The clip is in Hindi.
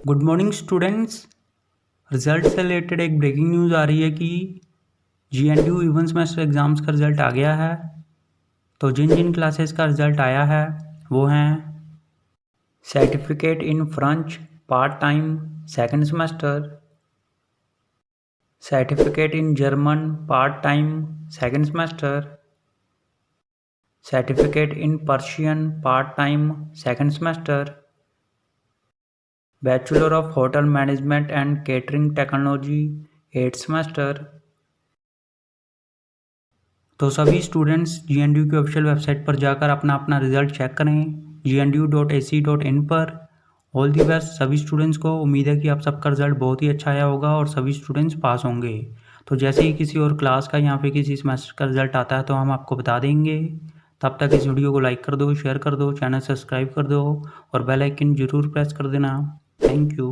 Good morning students. रिजल्ट से रिलेटेड एक ब्रेकिंग न्यूज़ आ रही है कि GNDU इवन सेमेस्टर एग्ज़ाम्स का रिज़ल्ट आ गया है। तो जिन जिन क्लासेस का रिज़ल्ट आया है वो हैं certificate in French part time second semester, certificate in German part time second semester, certificate in Persian part time second semester, bachelor of hotel management and catering technology 8th semester. तो सभी स्टूडेंट्स GNDU की ऑफिशियल वेबसाइट पर जाकर अपना अपना रिजल्ट चेक करें gnu.ac.in पर। ऑल दी बेस्ट सभी स्टूडेंट्स को। उम्मीद है कि आप सबका रिजल्ट बहुत ही अच्छा आया होगा और सभी स्टूडेंट्स पास होंगे। तो जैसे ही किसी और क्लास का या फिर किसी सेमेस्टर का रिजल्ट आता है तो हम आपको बता देंगे। तब तक इस वीडियो को लाइक कर दो, शेयर कर दो, चैनल सब्सक्राइब कर दो और बेल आइकन ज़रूर प्रेस कर देना। Thank you.